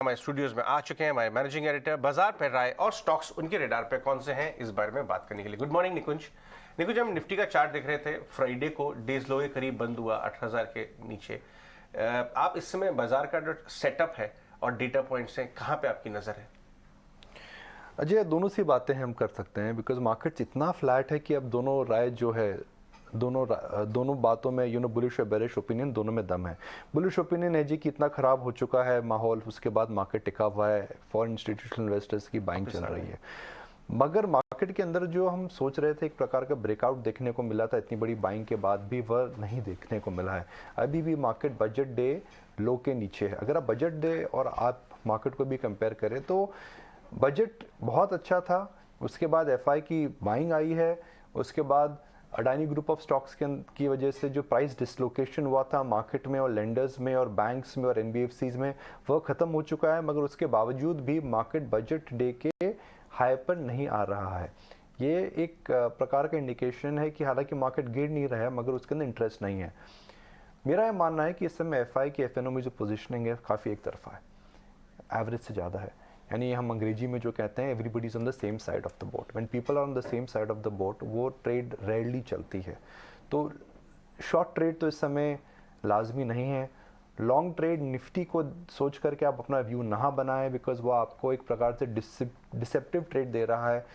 हमारे स्टूडियोज में आ चुके हैं हमारे मैनेजिंग एडिटर बाजार पर राय और स्टॉक्स उनके रेडार पे कौन से हैं इस बारे में बात करने के लिए। गुड मॉर्निंग निकुंज। निकुंज, हम निफ्टी का चार्ट देख रहे थे, फ्राइडे को डेज लो के करीब बंद हुआ 8000 के नीचे। आप इस समय बाजार का जो सेटअप है और डेटा पॉइंट्स हैं, कहाँ पे आपकी नजर है? अजय, दोनों सी बातें हम कर सकते हैं बिकॉज मार्केट इतना फ्लैट है कि अब दोनों राय जो है दोनों बातों में बुलिश और बेरिश ओपिनियन दोनों में दम है। बुलिश ओपिनियन है जी कि इतना खराब हो चुका है माहौल, उसके बाद मार्केट टिका हुआ है, फॉरेन इंस्टीट्यूशनल इन्वेस्टर्स की बाइंग चल रही है। मगर मार्केट के अंदर जो हम सोच रहे थे एक प्रकार का ब्रेकआउट देखने को मिला था, इतनी बड़ी बाइंग के बाद भी वह नहीं देखने को मिला है। अभी भी मार्केट बजट डे लो के नीचे है। अगर आप बजट डे और आप मार्केट को भी कंपेयर करें तो बजट बहुत अच्छा था, उसके बाद एफआई की बाइंग आई है, उसके बाद अडानी ग्रुप ऑफ स्टॉक्स की वजह से जो प्राइस डिसलोकेशन हुआ था मार्केट में और लेंडर्स में और बैंक्स में और एनबीएफसीज में वह ख़त्म हो चुका है। मगर उसके बावजूद भी मार्केट बजट डे के हाई पर नहीं आ रहा है। ये एक प्रकार का इंडिकेशन है कि हालांकि मार्केट गिर नहीं रहा है मगर उसके अंदर इंटरेस्ट नहीं है। मेरा ये मानना है कि इस समय एफआई की एफएनओ में जो पोजिशनिंग है काफ़ी एक तरफा है, एवरेज से ज़्यादा है। यानी हम अंग्रेजी में जो कहते हैं everybody is on the same side of the boat. When people are on the same side of the boat वो ट्रेड रेयरली चलती है। तो शॉर्ट ट्रेड तो इस समय लाजमी नहीं है। लॉन्ग ट्रेड निफ्टी को सोच करके आप अपना व्यू ना बनाएं बिकॉज वो आपको एक प्रकार से डिसेप्टिव ट्रेड दे रहा है।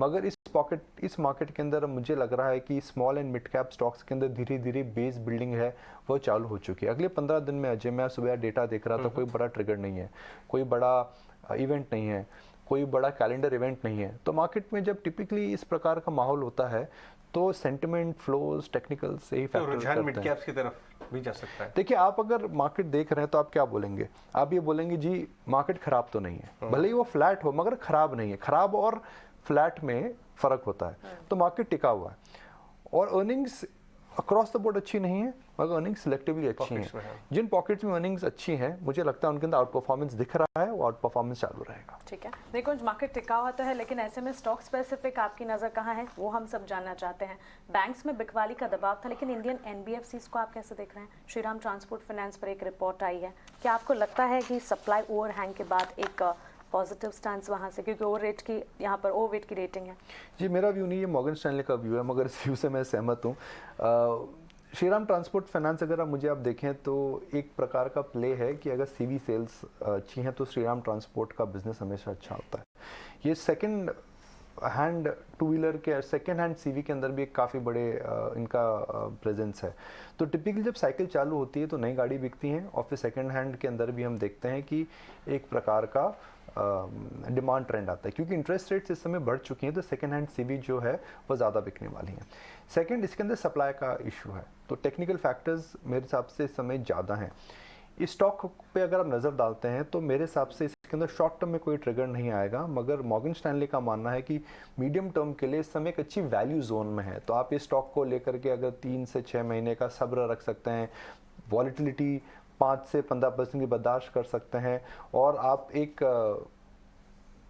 मगर इस मार्केट के अंदर मुझे लग रहा है कि small and mid cap stocks के अंदर धीरे धीरे बेस बिल्डिंग है वो चालू हो चुकी है। अगले 15 दिन में अजय, मैं सुबह डेटा देख रहा था, कोई बड़ा ट्रिगर नहीं है, कोई बड़ा इवेंट नहीं है, कोई बड़ा कैलेंडर इवेंट नहीं है। तो मार्केट में जब टिपिकली इस प्रकार का माहौल होता है तो सेंटिमेंट, फ्लोज, टेक्निकल से ही फैक्टर रुझान मिड कैप्स की तरफ भी जा सकता है। देखिए, आप अगर मार्केट देख रहे हैं तो आप क्या बोलेंगे? आप ये बोलेंगे जी मार्केट खराब तो नहीं है, भले ही वो फ्लैट हो मगर खराब नहीं है। खराब और फ्लैट में फर्क होता है। तो मार्केट टिका हुआ है और अर्निंग्स अक्रॉस द बोर्ड अच्छी नहीं है मगर अर्निंग्स सिलेक्टिवली अच्छी हैं। जिन पॉकेट्स में अर्निंग्स अच्छी हैं मुझे लगता है उनके अंदर आउट परफॉर्मेंस दिख रहा है, वो आउट परफॉर्मेंस चालू रहेगा। ठीक है, देखो मार्केट टिका हुआ तो है लेकिन ऐसे में स्टॉक स्पेसिफिक आपकी नज़र कहाँ है वो हम सब जानना चाहते हैं। बैंक्स में बिकवाली का दबाव था लेकिन इंडियन एनबीएफसीज को आप कैसे देख रहे हैं? श्रीराम ट्रांसपोर्ट फाइनेंस पर एक रिपोर्ट आई है, क्या आपको लगता है कि सप्लाई ओवरहैंग के बाद एक पॉजिटिव स्टांस वहाँ से, क्योंकि ओवर रेट की यहाँ पर ओवरवेट की रेटिंग है? जी, मेरा व्यू नहीं है, मॉर्गन स्टैनली का व्यू है, मगर इस व्यू से मैं सहमत हूँ। श्रीराम ट्रांसपोर्ट फाइनेंस अगर आप देखें तो एक प्रकार का प्ले है कि अगर सीवी सेल्स अच्छी हैं तो श्रीराम ट्रांसपोर्ट का बिजनेस हमेशा अच्छा होता है। ये सेकंड हैंड टू व्हीलर के, सेकंड हैंड सीवी के अंदर भी एक काफ़ी बड़े इनका प्रेजेंस है। तो टिपिकली जब साइकिल चालू होती है तो नई गाड़ी बिकती हैं और फिर सेकंड हैंड के अंदर भी हम देखते हैं कि एक प्रकार का डिमांड ट्रेंड आता है, क्योंकि इंटरेस्ट रेट्स इस समय बढ़ चुकी हैं तो सेकंड हैंड सीवी जो है वो ज़्यादा बिकने वाली हैं। सेकंड, इसके अंदर सप्लाई का इशू है, तो टेक्निकल फैक्टर्स मेरे हिसाब से इस समय ज़्यादा हैं। इस स्टॉक पे अगर आप नज़र डालते हैं तो मेरे हिसाब से इसके अंदर शॉर्ट टर्म में कोई ट्रिगर नहीं आएगा, मगर मॉर्गन स्टैनली का मानना है कि मीडियम टर्म के लिए इस समय एक अच्छी वैल्यू जोन में है। तो आप इस स्टॉक को लेकर के अगर 3 से 6 महीने का सब्र रख सकते हैं, वॉलेटिलिटी 5 से 15% की बर्दाश्त कर सकते हैं और आप एक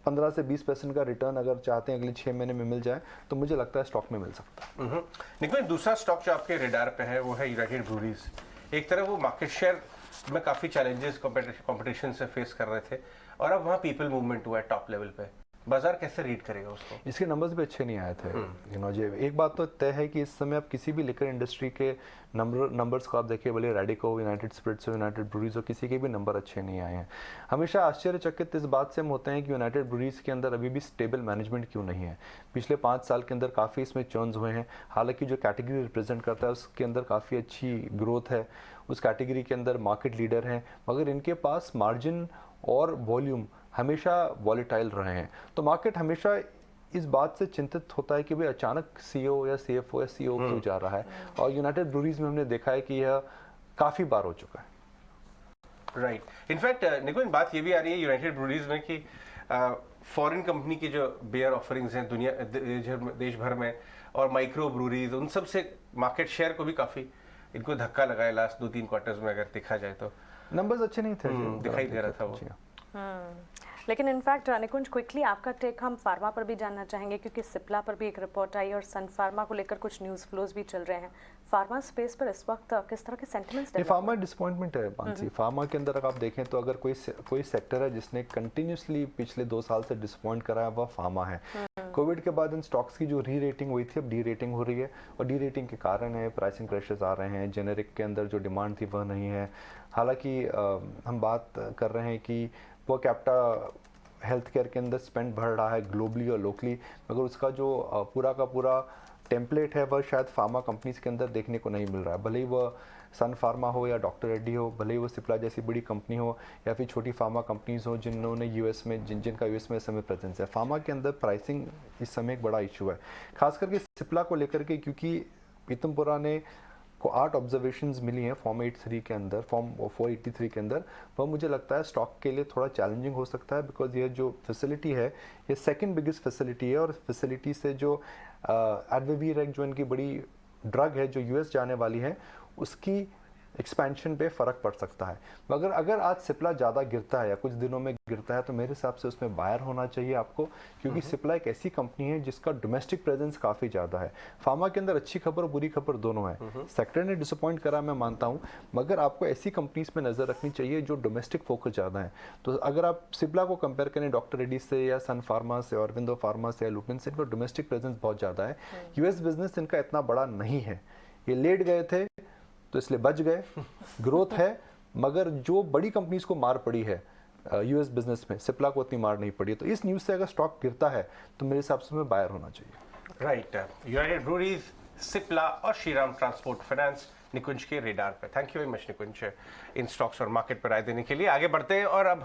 15 से 20% का रिटर्न अगर चाहते हैं अगले 6 महीने में मिल जाए तो मुझे लगता है स्टॉक में मिल सकता है। लेकिन दूसरा स्टॉक जो आपके रेडार पे है वो है यूनाइटेड ब्रूरीज। एक तरफ वो मार्केट शेयर में काफ़ी चैलेंजेस कंपटीशन से फेस कर रहे थे और अब वहाँ पीपल मूवमेंट हुआ है टॉप लेवल पे। बाजार कैसे रीड करेगा उसको? इसके नंबर्स भी अच्छे नहीं आए थे। एक बात तो तय है कि इस समय आप किसी भी लिकर इंडस्ट्री के नंबर्स को आप देखिए, भले Radico, United Spirits, United Breweries, किसी के भी नंबर अच्छे नहीं आए हैं। हमेशा आश्चर्यचकित इस बात से हम होते हैं कि यूनाइटेड ब्रूरीज के अंदर अभी भी स्टेबल मैनेजमेंट क्यों नहीं है। पिछले 5 साल के अंदर काफ़ी इसमें चर्न्स हुए हैं, हालांकि जो कैटेगरी रिप्रेजेंट करता है उसके अंदर काफ़ी अच्छी ग्रोथ है, उस कैटेगरी के अंदर मार्केट लीडर हैं, मगर इनके पास मार्जिन और वॉल्यूम हमेशा वॉलेटाइल रहे हैं। तो मार्केट हमेशा इस बात से चिंतित होता है कि भाई अचानक सीईओ या सीएफओ या सीईओ क्यों जा रहा है, और यूनाइटेड ब्रूरीज में हमने देखा है कि यह काफ़ी बार हो चुका है। राइट। इनफैक्ट निकुंज, बात ये भी आ रही है यूनाइटेड ब्रूरीज में कि फॉरेन कंपनी की जो बियर ऑफरिंग्स हैं दुनिया देश भर में और माइक्रो ब्रूरीज, उन सब से मार्केट शेयर को भी काफ़ी इनको धक्का लगाया लास्ट 2-3 क्वार्टर्स में अगर देखा जाए तो। नंबर्स अच्छे नहीं थे, दिखाई दे रहा था वो। लेकिन इनफैक्ट निकुंज, क्विकली आपका टेक हम फार्मा पर भी जानना चाहेंगे, क्योंकि सिप्ला पर भी एक रिपोर्ट आई और सन फार्मा को लेकर कुछ न्यूज़ फ्लोज भी चल रहे हैं। फार्मा स्पेस पर इस वक्त किस तरह के सेंटिमेंट्स? ये फार्मा डिसअपॉइंटमेंट है मानसी। फार्मा के अंदर अगर आप देखें तो अगर कोई सेक्टर है जिसने कंटिन्यूसली पिछले 2 साल से डिसअपॉइंट करा है वह फार्मा है। कोविड के बाद इन स्टॉक्स की जो री रेटिंग हुई थी अब डी रेटिंग हो रही है, और डी रेटिंग के कारण है प्राइसिंग प्रेशर्स आ रहे हैं, जेनेरिक के अंदर जो डिमांड थी वह नहीं है। हालांकि हम बात कर रहे हैं कि वो कैपिटा हेल्थ केयर के अंदर स्पेंड बढ़ रहा है ग्लोबली और लोकली, मगर उसका जो पूरा का पूरा टेम्पलेट है वह शायद फार्मा कंपनीज के अंदर देखने को नहीं मिल रहा है। भले ही वह सन फार्मा हो या डॉक्टर रेड्डी हो, भले ही वो सिप्ला जैसी बड़ी कंपनी हो या फिर छोटी फार्मा कंपनीज हो जिन्होंने यूएस में जिनका यूएस में इस समय प्रेजेंस है। फार्मा के अंदर प्राइसिंग इस समय एक बड़ा इशू है, खास करके सिप्ला को लेकर के, क्योंकि पीतमपुरा ने को 8 ऑब्जर्वेशंस मिली हैं फॉर्म 83 के अंदर, फॉर्म 483 के अंदर। वह मुझे लगता है स्टॉक के लिए थोड़ा चैलेंजिंग हो सकता है, बिकॉज ये जो फैसिलिटी है ये सेकंड बिगेस्ट फैसिलिटी है, और फैसिलिटी से जो एडविवीर जो इनकी बड़ी ड्रग है जो यूएस जाने वाली है उसकी एक्सपेंशन पे फ़र्क पड़ सकता है। मगर अगर आज सिप्ला ज़्यादा गिरता है या कुछ दिनों में गिरता है तो मेरे हिसाब से उसमें बायर होना चाहिए आपको, क्योंकि सिप्ला एक ऐसी कंपनी है जिसका डोमेस्टिक प्रेजेंस काफ़ी ज़्यादा है। फार्मा के अंदर अच्छी खबर और बुरी खबर दोनों है। सेक्टर ने डिसअपॉइंट करा मैं मानता हूँ, मगर आपको ऐसी कंपनीज में नज़र रखनी चाहिए जो डोमेस्टिक फोकस ज़्यादा है। तो अगर आप सिप्ला को कंपेयर करें डॉक्टर रेड्डी से या सन फार्मा से, ऑरबिंदो फार्मा से या लुपिन से, इनका डोमेस्टिक प्रेजेंस बहुत ज़्यादा है। यूएस बिजनेस इनका इतना बड़ा नहीं है, ये लेट गए थे तो इसलिए बच गए। ग्रोथ है, मगर जो बड़ी कंपनीज को मार पड़ी है यूएस बिजनेस में, सिप्ला को उतनी मार नहीं पड़ी। तो इस न्यूज़ से अगर स्टॉक गिरता है तो मेरे हिसाब से बायर होना चाहिए। राइट, यूनाइटेड ब्रूअरीज, सिप्ला और श्रीराम ट्रांसपोर्ट फाइनेंस निकुंज के रेडार पे। Thank you very much Nikunj in stocks और मार्केट पर राय देने के लिए। आगे बढ़ते हैं और अब